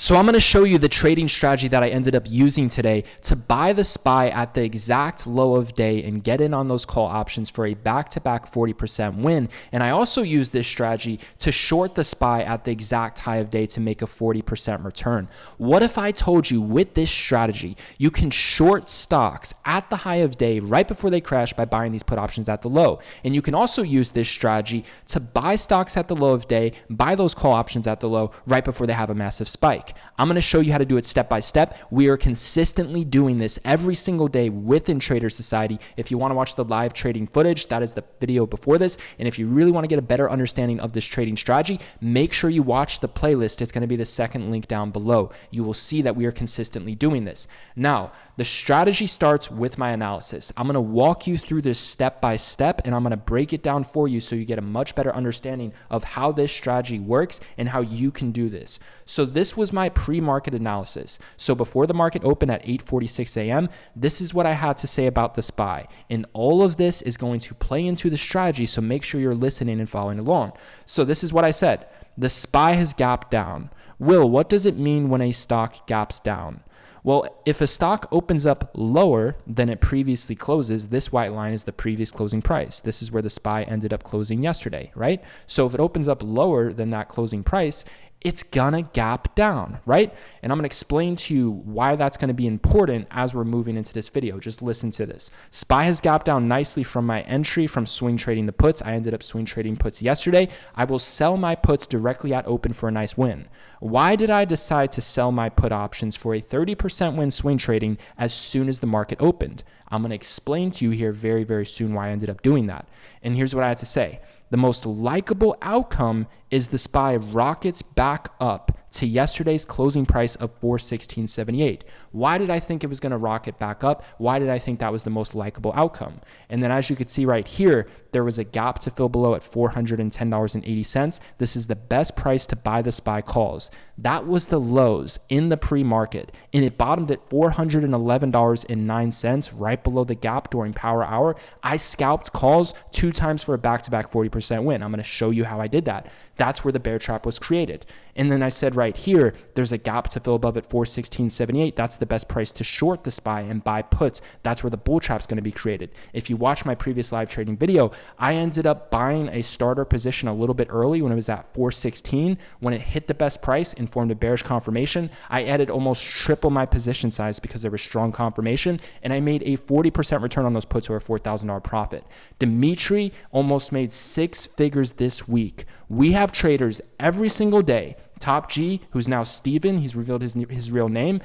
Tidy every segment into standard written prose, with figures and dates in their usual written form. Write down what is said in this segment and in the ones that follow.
So I'm going to show you the trading strategy that I ended up using today to buy the SPY at the exact low of day and get in on those call options for a back-to-back 40% win. And I also use this strategy to short the SPY at the exact high of day to make a 40% return. What if I told you with this strategy, you can short stocks at the high of day right before they crash by buying these put options at the low? And you can also use this strategy to buy stocks at the low of day, buy those call options at the low right before they have a massive spike. I'm going to show you how to do it step by step. We are consistently doing this every single day within Trader Society. If you want to watch the live trading footage, that is the video before this. And if you really want to get a better understanding of this trading strategy, make sure you watch the playlist. It's going to be the second link down below. You will see that we are consistently doing this. Now, the strategy starts with my analysis. I'm going to walk you through this step by step, and I'm going to break it down for you so you get a much better understanding of how this strategy works and how you can do this. So this was my pre-market analysis. So before the market opened at 8:46 a.m., this is what I had to say about the SPY. And all of this is going to play into the strategy, so make sure you're listening and following along. So this is what I said. The SPY has gapped down. Will, what does it mean when a stock gaps down? Well, if a stock opens up lower than it previously closes, this white line is the previous closing price. This is where the SPY ended up closing yesterday, right? So if it opens up lower than that closing price, it's gonna gap down, right? And I'm gonna explain to you why that's gonna be important as we're moving into this video. Just listen to this. SPY has gapped down nicely from my entry from swing trading the puts. I ended up swing trading puts yesterday. I will sell my puts directly at open for a nice win. Why did I decide to sell my put options for a 30% win swing trading as soon as the market opened? I'm gonna explain to you here very, very soon why I ended up doing that. And here's what I had to say. The most likable outcome is the SPY rockets back up to yesterday's closing price of 416.78. Why did I think it was going to rocket back up? Why did I think that was the most likable outcome? And then as you could see right here, there was a gap to fill below at $410.80. This is the best price to buy the SPY calls. That was the lows in the pre-market, and it bottomed at $411.09 right below the gap during power hour. I scalped calls 2 times for a back-to-back 40% win. I'm going to show you how I did that. That's where the bear trap was created. And then I said right here, there's a gap to fill above at 416.78. That's the best price to short the SPY and buy puts. That's where the bull trap's going to be created. If you watch my previous live trading video, I ended up buying a starter position a little bit early when it was at 416. When it hit the best price and formed a bearish confirmation, I added almost triple my position size because there was strong confirmation, and I made a 40% return on those puts or a $4,000 profit. Dimitri almost made 6 figures this week. We have traders every single day. Top G, who's now Steven, he's revealed his real name,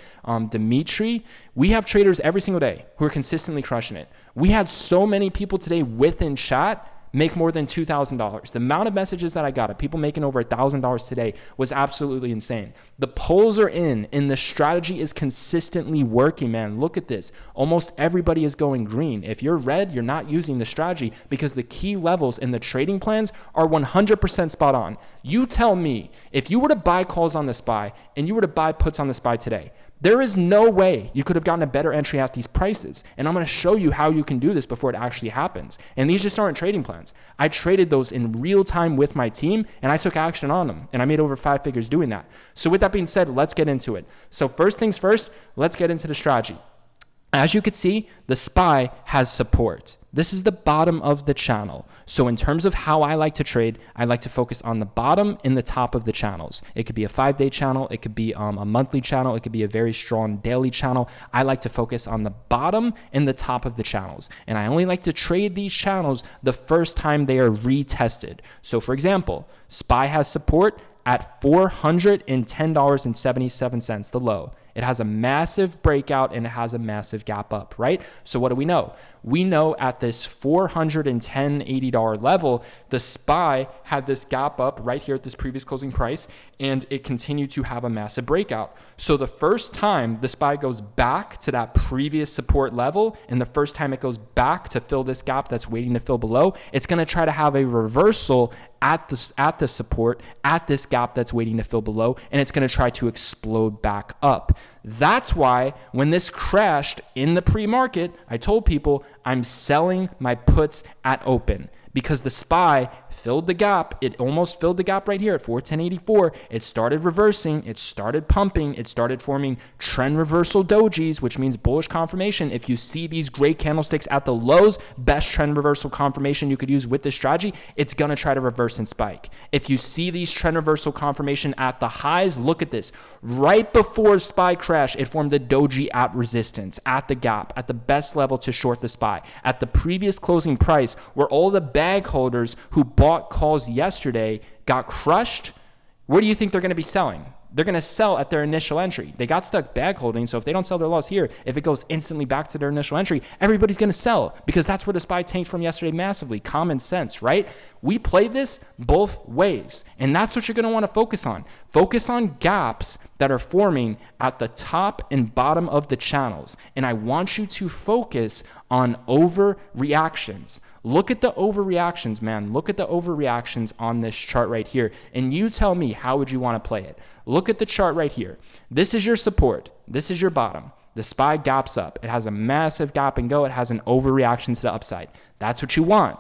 Dimitri. We have traders every single day who are consistently crushing it. We had so many people today within chat make more than $2,000. The amount of messages that I got of people making over $1,000 today was absolutely insane. The polls are in, and the strategy is consistently working, man. Look at this. Almost everybody is going green. If you're red, you're not using the strategy because the key levels in the trading plans are 100% spot on. You tell me, if you were to buy calls on the SPY and you were to buy puts on the SPY today, there is no way you could have gotten a better entry at these prices. And I'm going to show you how you can do this before it actually happens. And these just aren't trading plans. I traded those in real time with my team, and I took action on them. And I made over 5 figures doing that. So with that being said, let's get into it. So first things first, let's get into the strategy. As you can see, the SPY has support. This is the bottom of the channel. So in terms of how I like to trade, I like to focus on the bottom and the top of the channels. It could be a 5-day channel. It could be a monthly channel. It could be a very strong daily channel. I like to focus on the bottom and the top of the channels. And I only like to trade these channels the first time they are retested. So for example, SPY has support at $410.77, the low. It has a massive breakout and it has a massive gap up, right? So what do we know? We know at this $410.80 level, the SPY had this gap up right here at this previous closing price, and it continued to have a massive breakout. So the first time the SPY goes back to that previous support level, and the first time it goes back to fill this gap that's waiting to fill below, it's going to try to have a reversal at the support, at this gap that's waiting to fill below, and it's going to try to explode back up. That's why when this crashed in the pre-market, I told people I'm selling my puts at open because the SPY filled the gap. It almost filled the gap right here at 410.84. It started reversing. It started pumping. It started forming trend reversal dojis, which means bullish confirmation. If you see these gray candlesticks at the lows, best trend reversal confirmation you could use with this strategy, it's going to try to reverse and spike. If you see these trend reversal confirmation at the highs, look at this. Right before SPY crash, it formed a doji at resistance, at the gap, at the best level to short the SPY. At the previous closing price, where all the bag holders who bought calls yesterday got crushed, where do you think they're going to be selling? They're going to sell at their initial entry. They got stuck bag holding, so if they don't sell their loss here, if it goes instantly back to their initial entry, everybody's going to sell because that's where the SPY tanked from yesterday massively. Common sense, right? We play this both ways, and that's what you're going to want to focus on. Focus on gaps that are forming at the top and bottom of the channels, and I want you to focus on overreactions. Look at the overreactions, man. Look at the overreactions on this chart right here. And you tell me, how would you want to play it? Look at the chart right here. This is your support. This is your bottom. The SPY gaps up. It has a massive gap and go. It has an overreaction to the upside. That's what you want.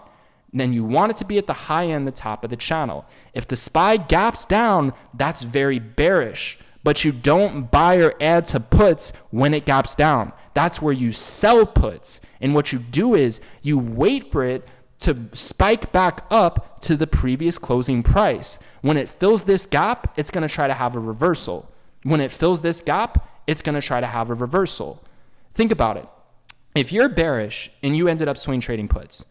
Then you want it to be at the high end, the top of the channel. If the SPY gaps down, that's very bearish. But you don't buy or add to puts when it gaps down. That's where you sell puts. And what you do is you wait for it to spike back up to the previous closing price. When it fills this gap, it's going to try to have a reversal. When it fills this gap, it's going to try to have a reversal. Think about it. If you're bearish and you ended up swing trading puts,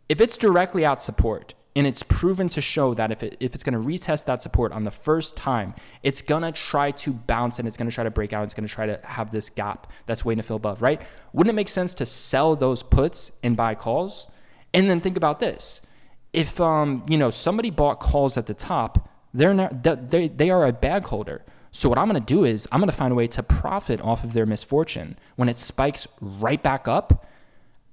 if it's directly at support, and it's proven to show that if it's going to retest that support on the first time, it's going to try to bounce and it's going to try to break out. It's going to try to have this gap that's waiting to fill above, right? Wouldn't it make sense to sell those puts and buy calls? And then think about this. If somebody bought calls at the top, they are a bag holder. So what I'm going to do is I'm going to find a way to profit off of their misfortune. When it spikes right back up,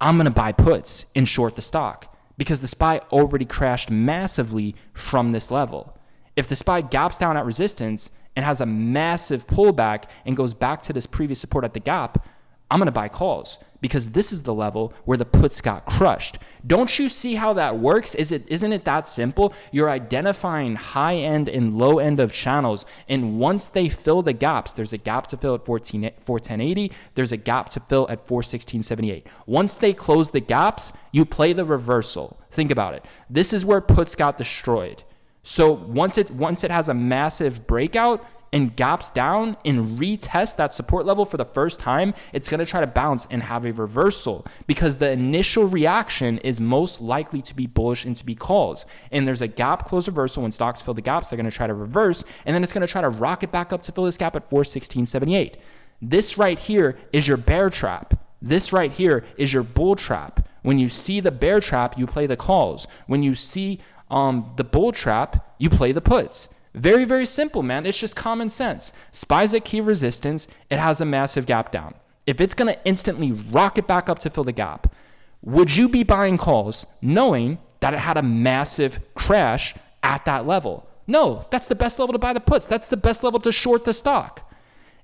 I'm going to buy puts and short the stock, because the SPY already crashed massively from this level. If the SPY gaps down at resistance and has a massive pullback and goes back to this previous support at the gap, I'm going to buy calls because this is the level where the puts got crushed. Don't you see how that works? Isn't it that simple? You're identifying high end and low end of channels, and once they fill the gaps, there's a gap to fill at 410.80, there's a gap to fill at 416.78. Once they close the gaps, you play the reversal. Think about it. This is where puts got destroyed. So once it has a massive breakout and gaps down and retest that support level for the first time, it's going to try to bounce and have a reversal because the initial reaction is most likely to be bullish and to be calls. And there's a gap close reversal. When stocks fill the gaps, they're going to try to reverse, and then it's going to try to rocket back up to fill this gap at 416.78. This right here is your bear trap. This right here is your bull trap. When you see the bear trap, you play the calls. When you see the bull trap, you play the puts. Very, very simple, man. It's just common sense. SPY's at key resistance. It has a massive gap down. If it's going to instantly rocket back up to fill the gap, would you be buying calls knowing that it had a massive crash at that level? No, that's the best level to buy the puts. That's the best level to short the stock.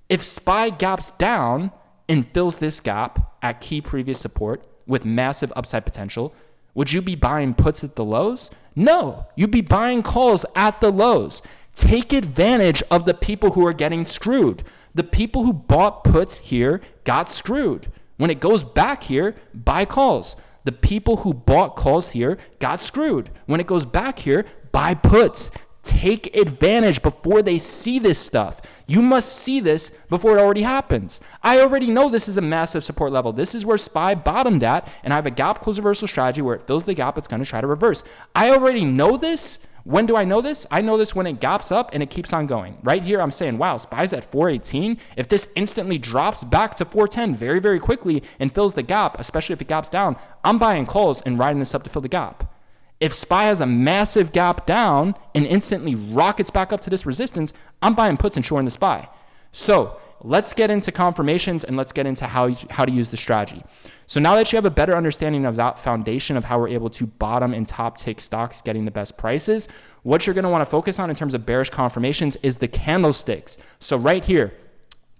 If SPY gaps down and fills this gap at key previous support with massive upside potential, would you be buying puts at the lows? No, you'd be buying calls at the lows. Take advantage of the people who are getting screwed. The people who bought puts here got screwed. When it goes back here, buy calls. The people who bought calls here got screwed. When it goes back here, buy puts. Take advantage before they see this stuff. You must see this before it already happens. I already know this is a massive support level. This is where SPY bottomed at, and I have a gap close reversal strategy where it fills the gap, it's going to try to reverse. I already know this. When do I know this? I know this when it gaps up and it keeps on going. Right here, I'm saying, wow, SPY's at 418. If this instantly drops back to 410 very, very quickly and fills the gap, especially if it gaps down, I'm buying calls and riding this up to fill the gap. If SPY has a massive gap down and instantly rockets back up to this resistance, I'm buying puts and shorting the SPY. So let's get into confirmations and let's get into how to use the strategy. So now that you have a better understanding of that foundation of how we're able to bottom and top tick stocks getting the best prices, what you're going to want to focus on in terms of bearish confirmations is the candlesticks. So right here,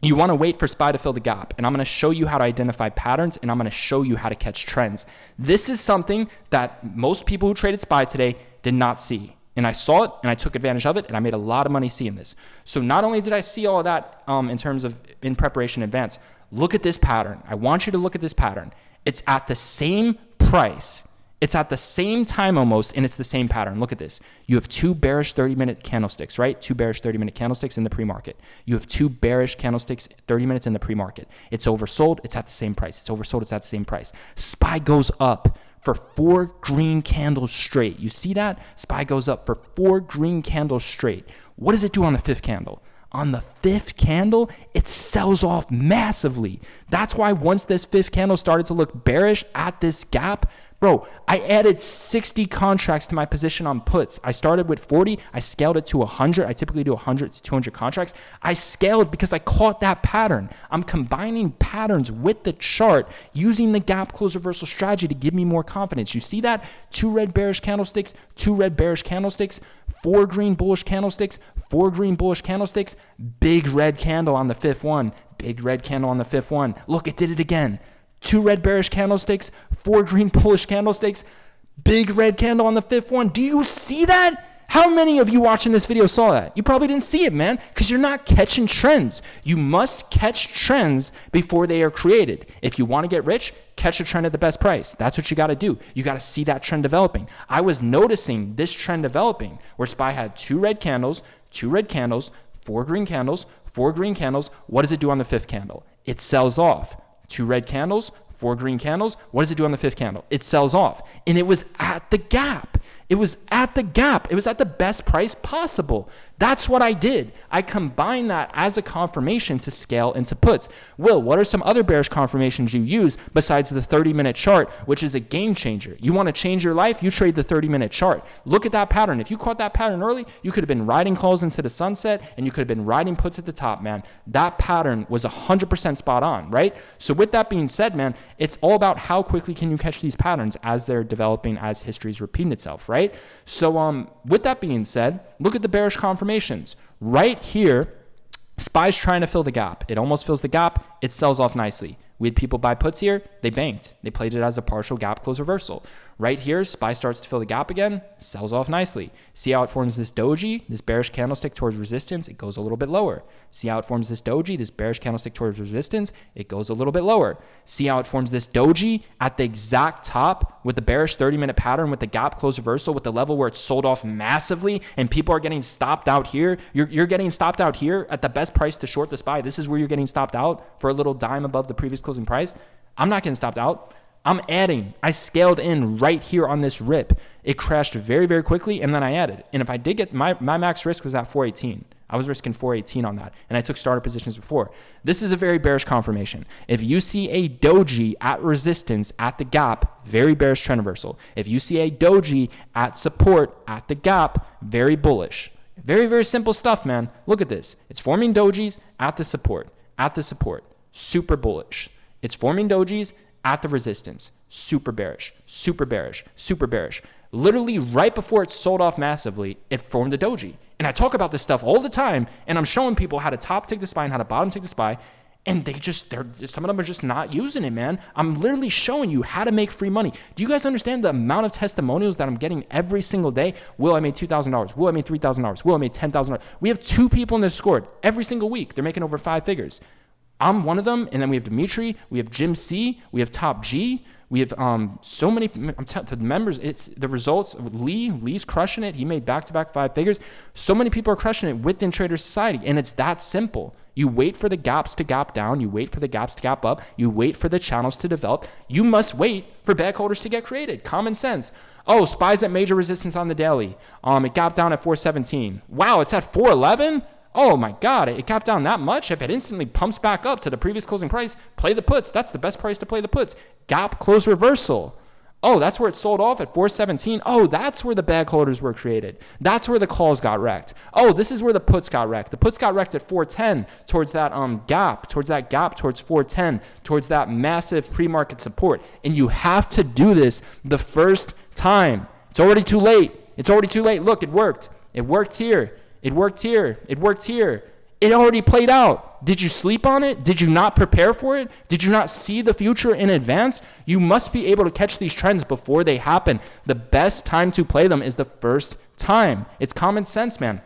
you want to wait for SPY to fill the gap, and I'm going to show you how to identify patterns, and I'm going to show you how to catch trends. This is something that most people who traded SPY today did not see. And I saw it and I took advantage of it and I made a lot of money seeing this. So not only did I see all of that in terms of in preparation in advance, look at this pattern. I want you to look at this pattern. It's at the same price. It's at the same time almost, and it's the same pattern. Look at this. You have two bearish 30-minute candlesticks, right? Two bearish 30-minute candlesticks in the pre-market. You have two bearish candlesticks 30 minutes in the pre-market. It's oversold. It's at the same price. It's oversold. It's at the same price. SPY goes up for 4 green candles straight. You see that? SPY goes up for 4 green candles straight. What does it do on the 5th candle? On the 5th candle, it sells off massively. That's why once this 5th candle started to look bearish at this gap, bro, I added 60 contracts to my position on puts. I started with 40. I scaled it to 100. I typically do 100 to 200 contracts. I scaled because I caught that pattern. I'm combining patterns with the chart using the gap close reversal strategy to give me more confidence. You see that? 2 red bearish candlesticks, 2 red bearish candlesticks, 4 green bullish candlesticks, 4 green bullish candlesticks, big red candle on the 5th one, big red candle on the 5th one. Look, it did it again. 2 red bearish candlesticks, 4 green bullish candlesticks, big red candle on the 5th one. Do you see that? How many of you watching this video saw that? You probably didn't see it, man, because you're not catching trends. You must catch trends before they are created. If you want to get rich, catch a trend at the best price. That's what you got to do. You got to see that trend developing. I was noticing this trend developing where SPY had 2 red candles, 2 red candles, 4 green candles, 4 green candles. What does it do on the 5th candle? It sells off. 2 red candles, 4 green candles. What does it do on the 5th candle? It sells off. And it was at the gap. It was at the gap. It was at the best price possible. That's what I did. I combined that as a confirmation to scale into puts. Will, what are some other bearish confirmations you use besides the 30-minute chart, which is a game changer? You want to change your life? You trade the 30-minute chart. Look at that pattern. If you caught that pattern early, you could have been riding calls into the sunset and you could have been riding puts at the top, man. That pattern was 100% spot on, right? So with that being said, man, it's all about how quickly can you catch these patterns as they're developing, as history is repeating itself, right? So with that being said, look at the bearish confirmations. Right here, SPY's trying to fill the gap. It almost fills the gap. It sells off nicely. We had people buy puts here. They banked. They played it as a partial gap close reversal. Right here, SPY starts to fill the gap again, sells off nicely. See how it forms this doji, this bearish candlestick towards resistance? It goes a little bit lower. See how it forms this doji, this bearish candlestick towards resistance? It goes a little bit lower. See how it forms this doji at the exact top with the bearish 30-minute pattern with the gap close reversal with the level where it's sold off massively and people are getting stopped out here. You're getting stopped out here at the best price to short the SPY. This is where you're getting stopped out for a little dime above the previous closing price. I'm not getting stopped out. I'm adding. I scaled in right here on this rip. It crashed very, very quickly, and then I added. And if I did get my max risk was at 418. I was risking 418 on that, and I took starter positions before. This is a very bearish confirmation. If you see a doji at resistance at the gap, very bearish trend reversal. If you see a doji at support at the gap, very bullish. Very, very simple stuff, man. Look at this. It's forming dojis at the support. At the support. Super bullish. It's forming dojis at the resistance. Super bearish, super bearish, super bearish. Literally right before it sold off massively, it formed a doji. And I talk about this stuff all the time, and I'm showing people how to top tick the SPY and how to bottom tick the SPY, and some of them are just not using it, man. I'm literally showing you how to make free money. Do you guys understand the amount of testimonials that I'm getting every single day? Will, I made $2,000. Will, I made $3,000. Will, I made $10,000. We have 2 people in this Discord every single week. They're making over 5 figures. I'm one of them, and then we have Dimitri, we have Jim C, we have Top G, we have so many. To the members, it's the results. Lee's crushing it. He made back-to-back 5 figures. So many people are crushing it within Trader Society, and it's that simple. You wait for the gaps to gap down. You wait for the gaps to gap up. You wait for the channels to develop. You must wait for bag holders to get created. Common sense. Oh, SPY's at major resistance on the daily. It gapped down at 417. Wow, it's at 411. Oh my God, it gapped down that much? If it instantly pumps back up to the previous closing price, play the puts. That's the best price to play the puts. Gap close reversal. Oh, that's where it sold off at 417. Oh, that's where the bag holders were created. That's where the calls got wrecked. Oh, this is where the puts got wrecked. The puts got wrecked at 410 towards that gap towards 410, towards that massive pre-market support. And you have to do this the first time. It's already too late. It's already too late. Look, it worked. It worked here. It worked here. It worked here. It already played out. Did you sleep on it? Did you not prepare for it? Did you not see the future in advance? You must be able to catch these trends before they happen. The best time to play them is the first time. It's common sense, man.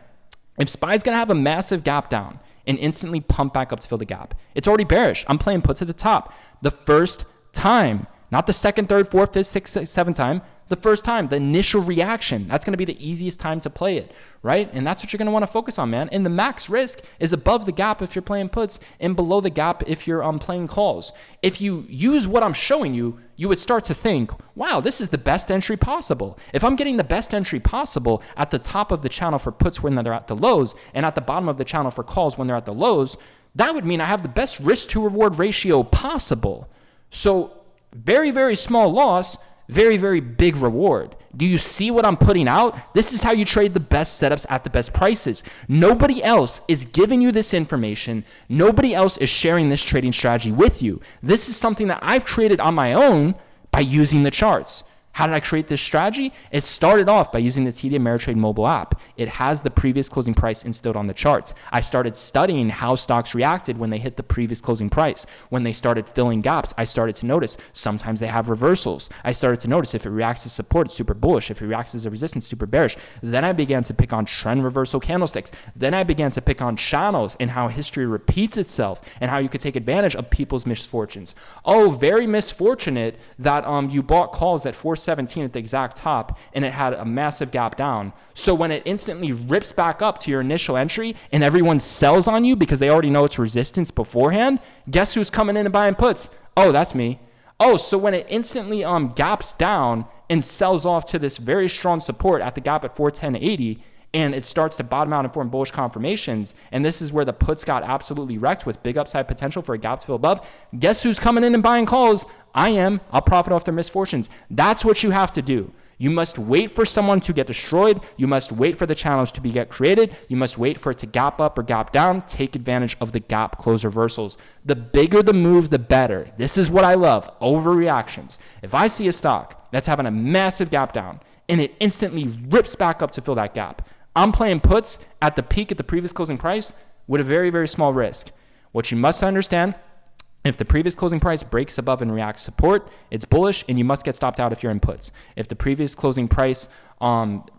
If SPY's going to have a massive gap down and instantly pump back up to fill the gap, it's already bearish. I'm playing puts at the top. The first time, not the second, third, fourth, fifth, sixth, seventh time. The first time, the initial reaction, that's going to be the easiest time to play it, right? And that's what you're going to want to focus on, man. And the max risk is above the gap if you're playing puts and below the gap if you're playing calls. If you use what I'm showing you, you would start to think, wow, this is the best entry possible. If I'm getting the best entry possible at the top of the channel for puts when they're at the lows and at the bottom of the channel for calls when they're at the lows, that would mean I have the best risk to reward ratio possible. So very, very small loss, very, very big reward. Do you see what I'm putting out? This is how you trade the best setups at the best prices. Nobody else is giving you this information. Nobody else is sharing this trading strategy with you. This is something that I've created on my own by using the charts. How did I create this strategy? It started off by using the TD Ameritrade mobile app. It has the previous closing price instilled on the charts. I started studying how stocks reacted when they hit the previous closing price. When they started filling gaps, I started to notice sometimes they have reversals. I started to notice if it reacts as support, it's super bullish. If it reacts as a resistance, super bearish. Then I began to pick on trend reversal candlesticks. Then I began to pick on channels and how history repeats itself and how you could take advantage of people's misfortunes. Oh, very misfortunate that you bought calls at 417 at the exact top and it had a massive gap down. So when it instantly rips back up to your initial entry and everyone sells on you because they already know it's resistance beforehand, guess who's coming in and buying puts? Oh, that's me. Oh, so when it instantly gaps down and sells off to this very strong support at the gap at 410.80 and it starts to bottom out and form bullish confirmations, and this is where the puts got absolutely wrecked with big upside potential for a gap to fill above, guess who's coming in and buying calls? I am. I'll profit off their misfortunes. That's what you have to do. You must wait for someone to get destroyed. You must wait for the challenge to get created. You must wait for it to gap up or gap down. Take advantage of the gap close reversals. The bigger the move, the better. This is what I love, overreactions. If I see a stock that's having a massive gap down and it instantly rips back up to fill that gap, I'm playing puts at the peak at the previous closing price with a very, very small risk. What you must understand, if the previous closing price breaks above and reacts support, it's bullish and you must get stopped out if you're in puts. If the previous closing price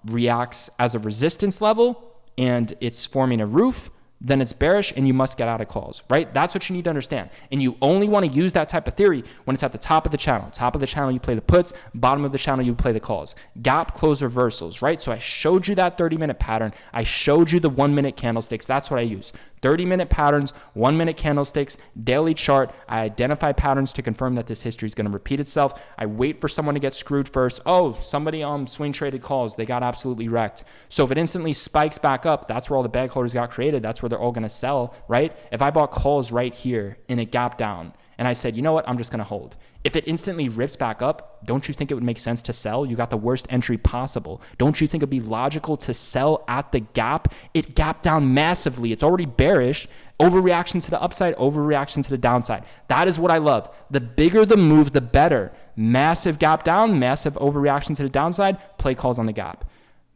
reacts as a resistance level and it's forming a roof, then it's bearish and you must get out of calls, right? That's what you need to understand. And you only want to use that type of theory when it's at the top of the channel. Top of the channel, you play the puts. Bottom of the channel, you play the calls. Gap close reversals, right? So I showed you that 30-minute pattern. I showed you the 1-minute candlesticks. That's what I use. 30-minute patterns, 1-minute candlesticks, daily chart. I identify patterns to confirm that this history is going to repeat itself. I wait for someone to get screwed first. Oh, somebody swing traded calls. They got absolutely wrecked. So if it instantly spikes back up, that's where all the bag holders got created. That's where they're all going to sell, right? If I bought calls right here and it gapped down and I said, you know what, I'm just going to hold. If it instantly rips back up, don't you think it would make sense to sell? You got the worst entry possible. Don't you think it'd be logical to sell at the gap? It gapped down massively. It's already bearish. Overreaction to the upside, overreaction to the downside. That is what I love. The bigger the move, the better. Massive gap down, massive overreaction to the downside, play calls on the gap.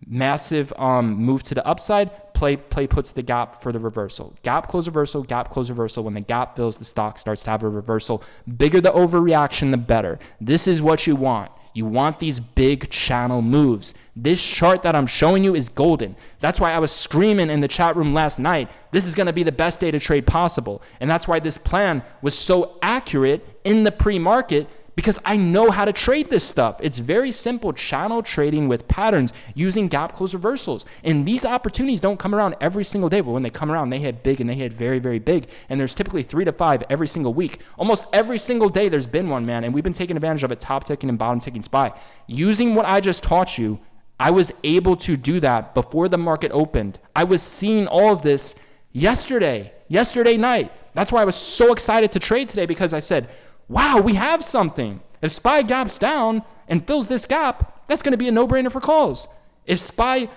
Massive move to the upside, play puts the gap for the reversal. Gap close reversal, gap close reversal. When the gap fills, the stock starts to have a reversal. Bigger the overreaction, the better. This is what you want. You want these big channel moves. This chart that I'm showing you is golden. That's why I was screaming in the chat room last night, this is going to be the best day to trade possible. And that's why this plan was so accurate in the pre-market, because I know how to trade this stuff. It's very simple channel trading with patterns using gap close reversals. And these opportunities don't come around every single day, but when they come around, they hit big and they hit very, very big. And there's typically 3 to 5 every single week. Almost every single day there's been one, man. And we've been taking advantage of it, top ticking and bottom ticking SPY. Using what I just taught you, I was able to do that before the market opened. I was seeing all of this yesterday night. That's why I was so excited to trade today, because I said, wow, we have something. If SPY gaps down and fills this gap, that's going to be a no-brainer for calls. If SPY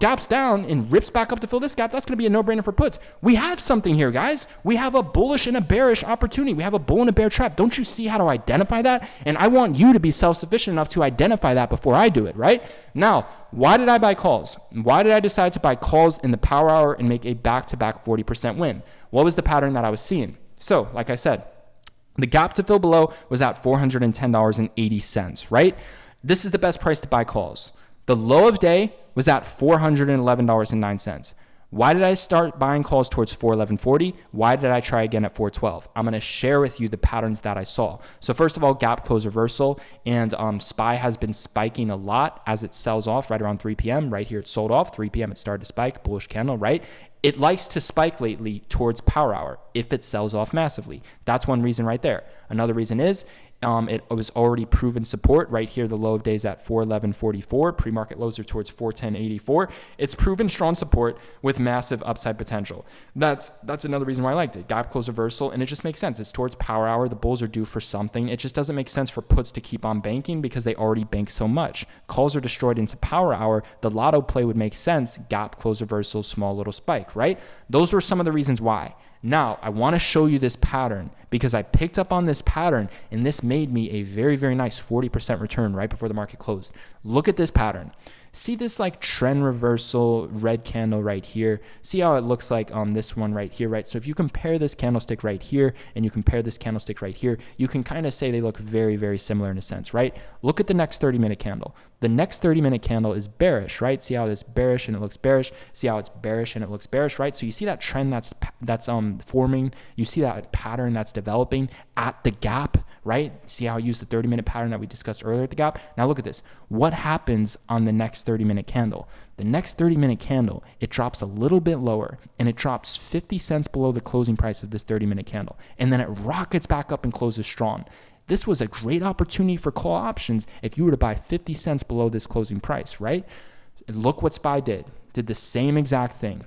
gaps down and rips back up to fill this gap, that's going to be a no-brainer for puts. We have something here, guys. We have a bullish and a bearish opportunity. We have a bull and a bear trap. Don't you see how to identify that? And I want you to be self-sufficient enough to identify that before I do it, right? Now, why did I buy calls? Why did I decide to buy calls in the power hour and make a back-to-back 40% win? What was the pattern that I was seeing? So, like I said, the gap to fill below was at $410.80, right? This is the best price to buy calls. The low of day was at $411.09. Why did I start buying calls towards 411.40? Why did I try again at 412? I'm going to share with you the patterns that I saw. So first of all, gap close reversal, and SPY has been spiking a lot as it sells off right around 3 p.m. Right here, it sold off. 3 p.m. it started to spike, bullish candle, right? It likes to spike lately towards power hour if it sells off massively. That's one reason right there. Another reason is it was already proven support right here. The low of days at 411.44. Pre-market lows are towards 410.84. It's proven strong support with massive upside potential. That's another reason why I liked it. Gap close reversal, and it just makes sense. It's towards power hour. The bulls are due for something. It just doesn't make sense for puts to keep on banking because they already bank so much. Calls are destroyed into power hour. The lotto play would make sense. Gap close reversal, small little spike, right? Those were some of the reasons why. Now, I want to show you this pattern because I picked up on this pattern and this made me a very, very nice 40% return right before the market closed. Look at this pattern. See this like trend reversal red candle right here. See how it looks like this one right here, right? So if you compare this candlestick right here and you compare this candlestick right here, you can kind of say they look very, very similar in a sense, right? Look at the next 30-minute candle. The next 30-minute candle is bearish, right? See how it's bearish and it looks bearish. See how it's bearish and it looks bearish, right? So you see that trend that's forming. You see that pattern that's developing at the gap, right? See how I used the 30-minute pattern that we discussed earlier at the gap? Now look at this. What happens on the next 30-minute candle? The next 30-minute candle, it drops a little bit lower and it drops 50 cents below the closing price of this 30-minute candle. And then it rockets back up and closes strong. This was a great opportunity for call options if you were to buy 50 cents below this closing price, right? Look what SPY did the same exact thing.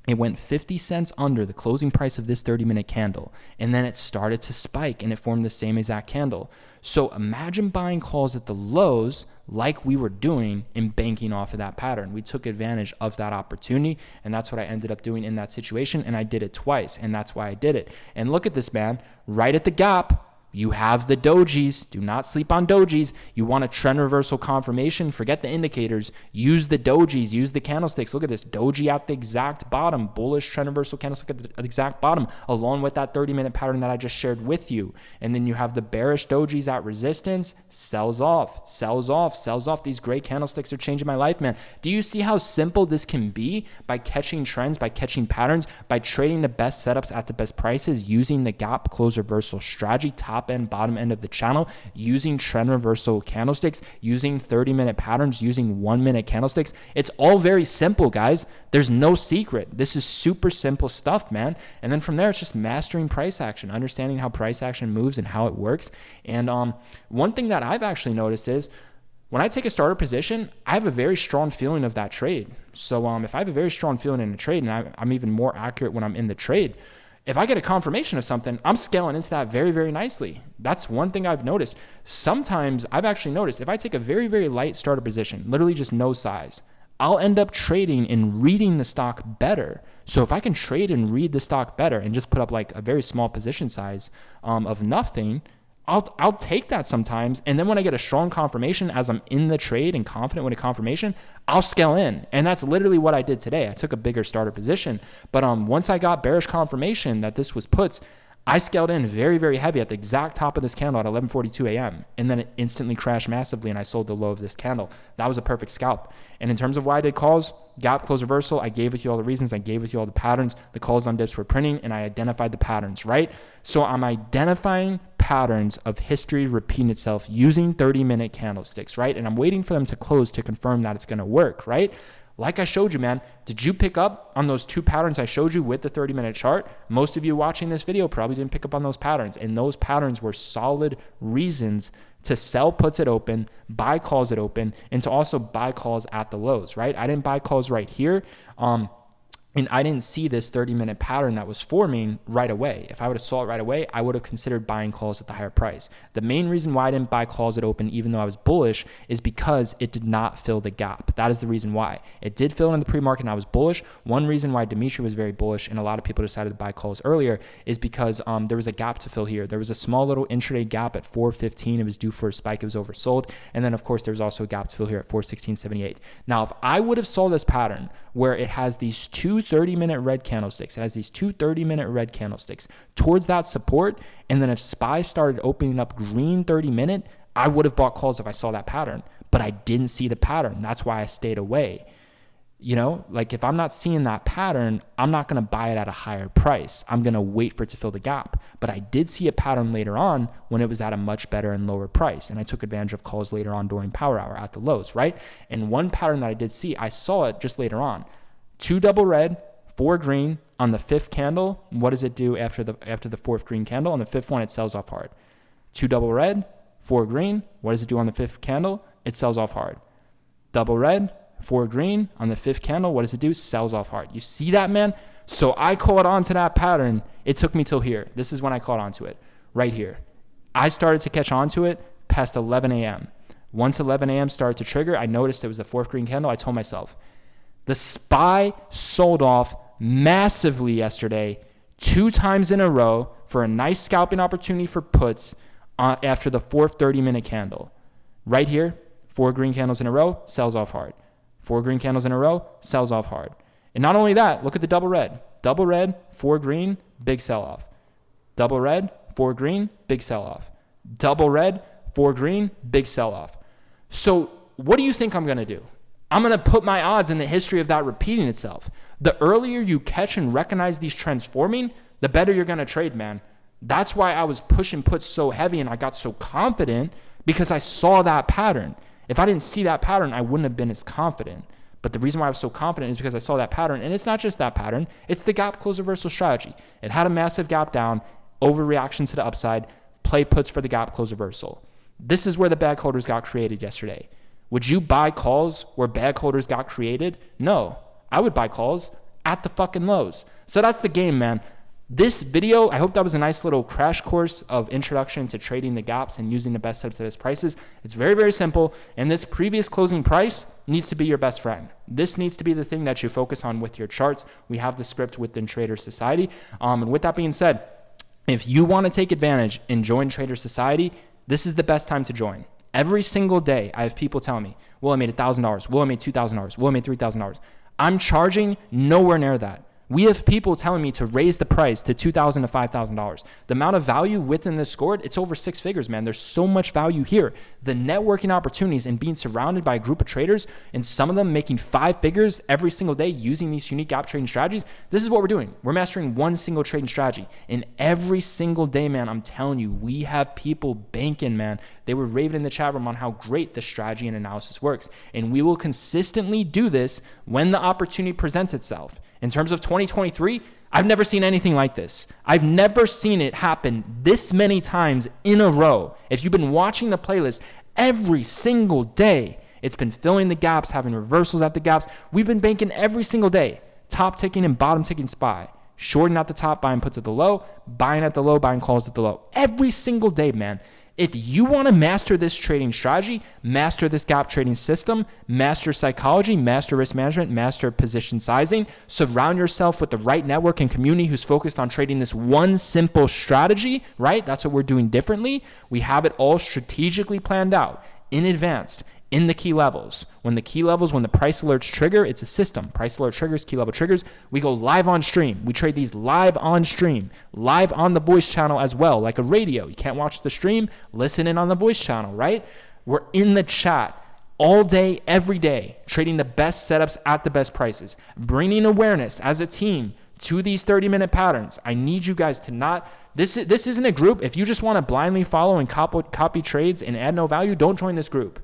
It went 50 cents under the closing price of this 30-minute candle, and then it started to spike and it formed the same exact candle. So imagine buying calls at the lows like we were doing and banking off of that pattern. We took advantage of that opportunity, and that's what I ended up doing in that situation, and I did it twice, and that's why I did it. And look at this, man. Right at the gap, you have the dojis. Do not sleep on dojis. You want a trend reversal confirmation? Forget the indicators. Use the dojis. Use the candlesticks. Look at this. Doji at the exact bottom. Bullish trend reversal candlestick at the exact bottom, along with that 30-minute pattern that I just shared with you. And then you have the bearish dojis at resistance. Sells off. Sells off. Sells off. These gray candlesticks are changing my life, man. Do you see how simple this can be by catching trends, by catching patterns, by trading the best setups at the best prices, using the gap close reversal strategy, top end, bottom end of the channel, using trend reversal candlesticks, using 30-minute patterns, using 1-minute candlesticks? It's all very simple, guys. There's no secret. This is super simple stuff, man. And then from there, it's just mastering price action, understanding how price action moves and how it works. And one thing that I've actually noticed is when I take a starter position, I have a very strong feeling of that trade. So if I have a very strong feeling in a trade, and I'm even more accurate when I'm in the trade, if I get a confirmation of something, I'm scaling into that very, very nicely. That's one thing I've noticed. Sometimes I've actually noticed if I take a very, very light starter position, literally just no size, I'll end up trading and reading the stock better. So if I can trade and read the stock better and just put up like a very small position size of nothing, I'll take that sometimes. And then when I get a strong confirmation as I'm in the trade and confident with a confirmation, I'll scale in. And that's literally what I did today. I took a bigger starter position. But once I got bearish confirmation that this was puts, I scaled in very, very heavy at the exact top of this candle at 11:42 a.m. And then it instantly crashed massively and I sold the low of this candle. That was a perfect scalp. And in terms of why I did calls, gap close reversal, I gave with you all the reasons. I gave with you all the patterns. The calls on dips were printing and I identified the patterns, right? So I'm identifying patterns of history repeating itself using 30-minute candlesticks, right? And I'm waiting for them to close to confirm that it's going to work, right? Like I showed you, man, did you pick up on those two patterns I showed you with the 30-minute chart? Most of you watching this video probably didn't pick up on those patterns, and those patterns were solid reasons to sell puts at open, buy calls at open, and to also buy calls at the lows, right? I didn't buy calls right here. And I didn't see this 30-minute pattern that was forming right away. If I would have saw it right away, I would have considered buying calls at the higher price. The main reason why I didn't buy calls at open, even though I was bullish, is because it did not fill the gap. That is the reason why. It did fill in the pre-market and I was bullish. One reason why Dimitri was very bullish and a lot of people decided to buy calls earlier is because there was a gap to fill here. There was a small little intraday gap at 415. It was due for a spike. It was oversold. And then, of course, there was also a gap to fill here at 416.78. Now, if I would have saw this pattern where it has these two 30-minute red candlesticks. It has these two 30-minute red candlesticks towards that support. And then if SPY started opening up green 30-minute, I would have bought calls if I saw that pattern. But I didn't see the pattern. That's why I stayed away. You know, like if I'm not seeing that pattern, I'm not going to buy it at a higher price. I'm going to wait for it to fill the gap. But I did see a pattern later on when it was at a much better and lower price. And I took advantage of calls later on during power hour at the lows, right? And one pattern that I did see, I saw it just later on. 2 double red, 4 green on the 5th candle. What does it do after the 4th green candle? On the 5th one, it sells off hard. 2 double red, 4 green. What does it do on the 5th candle? It sells off hard. Double red, 4 green on the 5th candle. What does it do? Sells off hard. You see that, man? So I caught on to that pattern. It took me till here. This is when I caught on to it, right here. I started to catch on to it past 11 a.m. Once 11 a.m. started to trigger, I noticed it was the 4th green candle. I told myself, the SPY sold off massively yesterday, 2 times in a row for a nice scalping opportunity for puts after the 4th 30-minute candle. Right here, 4 green candles in a row, sells off hard. 4 green candles in a row, sells off hard. And not only that, look at the double red. Double red, 4 green, big sell-off. Double red, 4 green, big sell-off. Double red, 4 green, big sell-off. So what do you think I'm going to do? I'm going to put my odds in the history of that repeating itself. The earlier you catch and recognize these trends forming, the better you're going to trade, man. That's why I was pushing puts so heavy and I got so confident, because I saw that pattern. If I didn't see that pattern, I wouldn't have been as confident. But the reason why I was so confident is because I saw that pattern. And it's not just that pattern. It's the gap close reversal strategy. It had a massive gap down, overreaction to the upside, play puts for the gap close reversal. This is where the bag holders got created yesterday. Would you buy calls where bag holders got created? No. I would buy calls at the fucking lows. So that's the game, man. This video, I hope that was a nice little crash course of introduction to trading the gaps and using the best setups at its prices. It's very, very simple. And this previous closing price needs to be your best friend. This needs to be the thing that you focus on with your charts. We have the script within Trader Society. And with that being said, if you want to take advantage and join Trader Society, this is the best time to join. Every single day, I have people telling me, well, I made $1,000. Well, I made $2,000. Well, I made $3,000. I'm charging nowhere near that. We have people telling me to raise the price to $2,000 to $5,000. The amount of value within this score, it's over 6 figures, man. There's so much value here. The networking opportunities and being surrounded by a group of traders, and some of them making 5 figures every single day using these unique gap trading strategies. This is what we're doing. We're mastering one single trading strategy. And every single day, man, I'm telling you, we have people banking, man. They were raving in the chat room on how great the strategy and analysis works. And we will consistently do this when the opportunity presents itself. In terms of 2023, I've never seen anything like this. I've never seen it happen this many times in a row. If you've been watching the playlist every single day, it's been filling the gaps, having reversals at the gaps. We've been banking every single day, top ticking and bottom ticking SPY. Shorting at the top, buying puts at the low, buying at the low, buying calls at the low. Every single day, man. If you want to master this trading strategy, master this gap trading system, master psychology, master risk management, master position sizing, surround yourself with the right network and community who's focused on trading this one simple strategy, right? That's what we're doing differently. We have it all strategically planned out in advance in the key levels. When the price alerts trigger, it's a system. Price alert triggers, key level triggers. We go live on stream. We trade these live on stream, live on the voice channel as well, like a radio. You can't watch the stream, listen in on the voice channel, right? We're in the chat all day, every day, trading the best setups at the best prices, bringing awareness as a team to these 30-minute patterns. I need you guys to not, this isn't a group. If you just want to blindly follow and copy trades and add no value, don't join this group.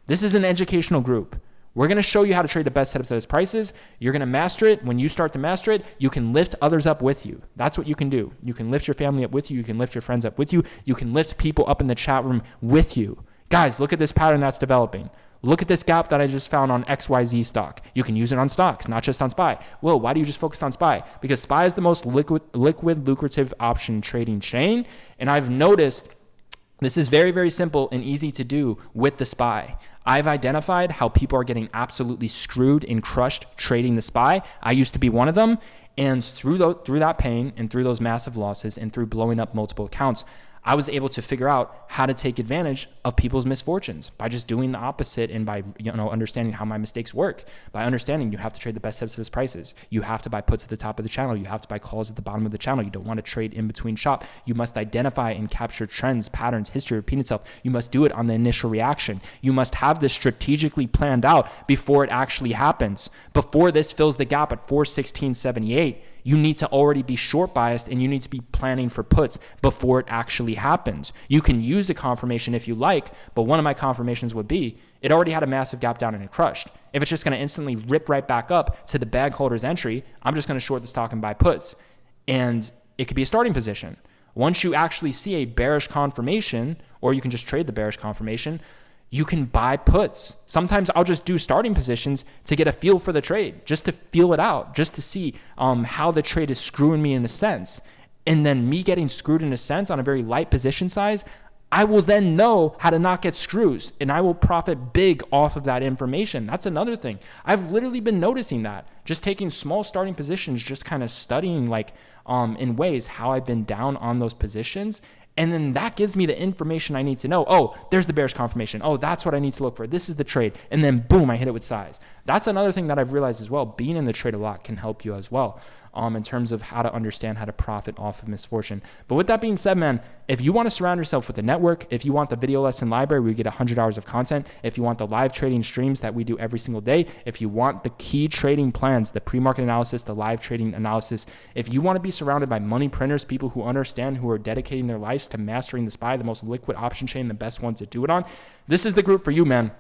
This is an educational group. We're going to show you how to trade the best setups at its prices. You're going to master it. When you start to master it, you can lift others up with you. That's what you can do. You can lift your family up with you. You can lift your friends up with you. You can lift people up in the chat room with you. Guys, look at this pattern that's developing. Look at this gap that I just found on XYZ stock. You can use it on stocks, not just on SPY. Well, why do you just focus on SPY? Because SPY is the most liquid, lucrative option trading chain. And I've noticed this is very, very simple and easy to do with the SPY. I've identified how people are getting absolutely screwed and crushed trading the SPY. I used to be one of them. And through that pain and through those massive losses and through blowing up multiple accounts, I was able to figure out how to take advantage of people's misfortunes by just doing the opposite and by understanding how my mistakes work. By understanding you have to trade the best of its prices. You have to buy puts at the top of the channel. You have to buy calls at the bottom of the channel. You don't want to trade in between shop. You must identify and capture trends, patterns, history repeat itself. You must do it on the initial reaction. You must have this strategically planned out before it actually happens. Before this fills the gap at 416.78, you need to already be short biased and you need to be planning for puts before it actually happens. You can use a confirmation if you like, but one of my confirmations would be it already had a massive gap down and it crushed. If it's just going to instantly rip right back up to the bag holder's entry, I'm just going to short the stock and buy puts. And it could be a starting position. Once you actually see a bearish confirmation, or you can just trade the bearish confirmation, you can buy puts. Sometimes I'll just do starting positions to get a feel for the trade, just to feel it out, just to see how the trade is screwing me in a sense. And then me getting screwed in a sense on a very light position size, I will then know how to not get screws and I will profit big off of that information. That's another thing. I've literally been noticing that, just taking small starting positions, just kind of studying in ways how I've been down on those positions. And then that gives me the information I need to know. Oh, there's the bearish confirmation. Oh, that's what I need to look for. This is the trade. And then boom, I hit it with size. That's another thing that I've realized as well. Being in the trade a lot can help you as well in terms of how to understand how to profit off of misfortune. But with that being said, man, if you want to surround yourself with a network, if you want the video lesson library where you get 100 hours of content, if you want the live trading streams that we do every single day, if you want the key trading plans, the pre-market analysis, the live trading analysis, if you want to be surrounded by money printers, people who understand, who are dedicating their lives to mastering the SPY, the most liquid option chain, the best ones to do it on, this is the group for you, man.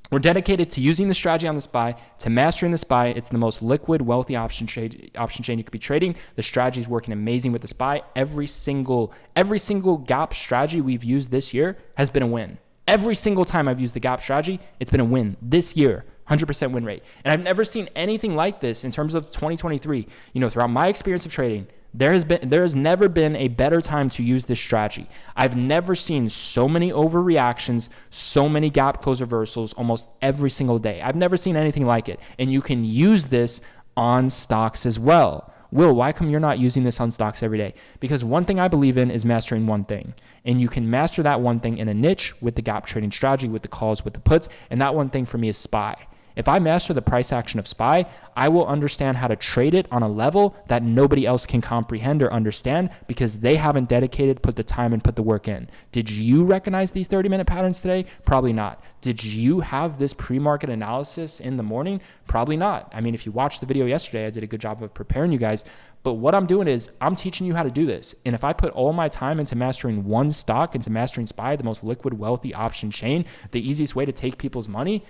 We're dedicated to using the strategy on the SPY, to mastering the SPY. It's the most liquid, wealthy option chain you could be trading. The strategy is working amazing with the SPY. Every single gap strategy we've used this year has been a win. Every single time I've used the gap strategy, it's been a win this year. 100% win rate. And I've never seen anything like this in terms of 2023. Throughout my experience of trading, there has never been a better time to use this strategy. I've never seen so many overreactions, so many gap close reversals almost every single day. I've never seen anything like it. And you can use this on stocks as well. Will, why come you're not using this on stocks every day? Because one thing I believe in is mastering one thing. And you can master that one thing in a niche with the gap trading strategy, with the calls, with the puts. And that one thing for me is SPY. If I master the price action of SPY, I will understand how to trade it on a level that nobody else can comprehend or understand because they haven't put the time and put the work in. Did you recognize these 30-minute patterns today? Probably not. Did you have this pre-market analysis in the morning? Probably not. I mean, if you watched the video yesterday, I did a good job of preparing you guys. But what I'm doing is I'm teaching you how to do this. And if I put all my time into mastering one stock, into mastering SPY, the most liquid, wealthy option chain, the easiest way to take people's money,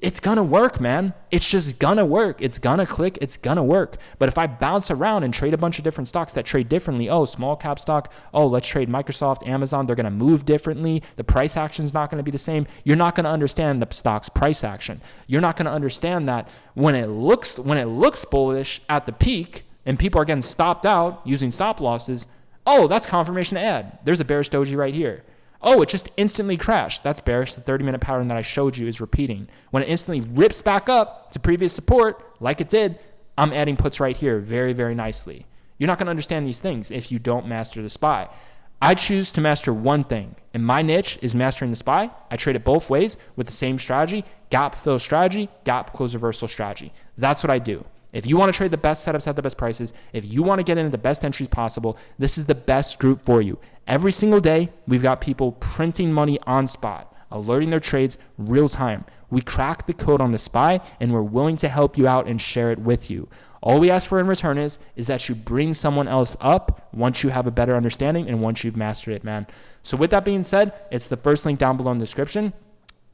it's going to work, man. It's just going to work. It's going to click. It's going to work. But if I bounce around and trade a bunch of different stocks that trade differently, small cap stock, let's trade Microsoft, Amazon, they're going to move differently. The price action is not going to be the same. You're not going to understand the stock's price action. You're not going to understand that when it looks bullish at the peak and people are getting stopped out using stop losses, that's confirmation to add. There's a bearish doji right here. It just instantly crashed. That's bearish. The 30-minute pattern that I showed you is repeating. When it instantly rips back up to previous support, like it did, I'm adding puts right here very, very nicely. You're not going to understand these things if you don't master the SPY. I choose to master one thing, and my niche is mastering the SPY. I trade it both ways with the same strategy, gap fill strategy, gap close reversal strategy. That's what I do. If you want to trade the best setups at the best prices, if you want to get into the best entries possible, this is the best group for you. Every single day, we've got people printing money on spot, alerting their trades real time. We crack the code on the SPY, and we're willing to help you out and share it with you. All we ask for in return is that you bring someone else up once you have a better understanding and once you've mastered it, man. So with that being said, it's the first link down below in the description.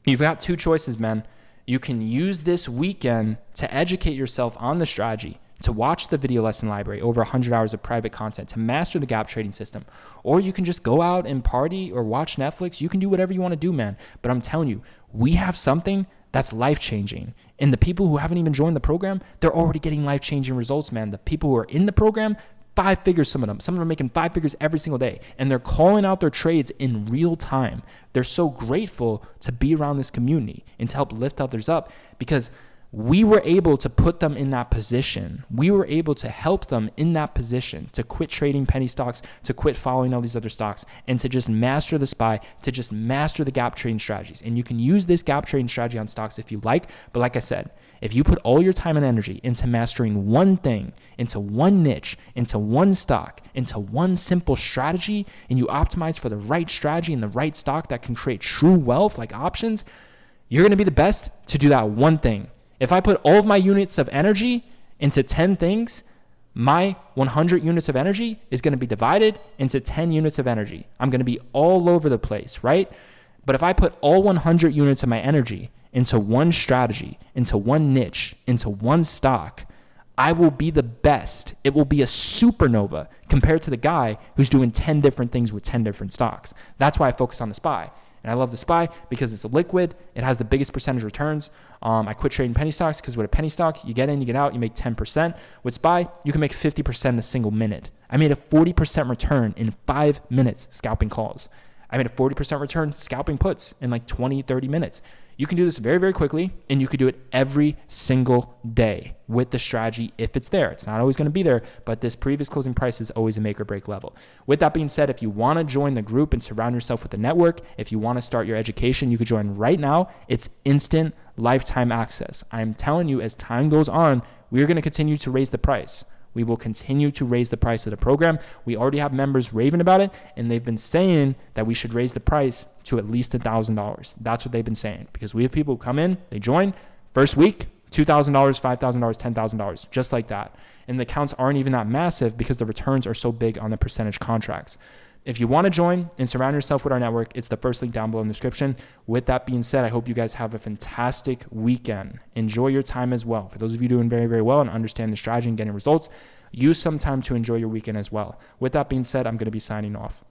You've got two choices, man. You can use this weekend to educate yourself on the strategy, to watch the video lesson library, over 100 hours of private content, to master the gap trading system. Or you can just go out and party or watch Netflix. You can do whatever you want to do, man. But I'm telling you, we have something that's life-changing. And the people who haven't even joined the program, they're already getting life-changing results, man. The people who are in the program, 5 figures, some of them are making 5 figures every single day, and they're calling out their trades in real time. They're so grateful to be around this community and to help lift others up, because we were able to put them in that position. We were able to help them in that position to quit trading penny stocks, to quit following all these other stocks, and to just master the SPY, to just master the gap trading strategies. And you can use this gap trading strategy on stocks if you like, but like I said, if you put all your time and energy into mastering one thing, into one niche, into one stock, into one simple strategy, and you optimize for the right strategy and the right stock that can create true wealth like options, you're going to be the best to do that one thing. If I put all of my units of energy into 10 things, my 100 units of energy is going to be divided into 10 units of energy. I'm going to be all over the place, right? But if I put all 100 units of my energy into one strategy, into one niche, into one stock, I will be the best. It will be a supernova compared to the guy who's doing 10 different things with 10 different stocks. That's why I focus on the SPY. And I love the SPY because it's a liquid. It has the biggest percentage returns. I quit trading penny stocks because with a penny stock, you get in, you get out, you make 10%. With SPY, you can make 50% in a single minute. I made a 40% return in 5 minutes scalping calls. I made a 40% return scalping puts in like 20, 30 minutes. You can do this very, very quickly, and you can do it every single day with the strategy if it's there. It's not always going to be there, but this previous closing price is always a make or break level. With that being said, if you want to join the group and surround yourself with a network, if you want to start your education, you could join right now. It's instant lifetime access. I'm telling you, as time goes on, we're going to continue to raise the price. We will continue to raise the price of the program. We already have members raving about it, and they've been saying that we should raise the price to at least $1,000. That's what they've been saying, because we have people who come in, they join, first week, $2,000, $5,000, $10,000, just like that. And the accounts aren't even that massive because the returns are so big on the percentage contracts. If you want to join and surround yourself with our network, it's the first link down below in the description. With that being said, I hope you guys have a fantastic weekend. Enjoy your time as well. For those of you doing very, very well and understand the strategy and getting results, use some time to enjoy your weekend as well. With that being said, I'm going to be signing off.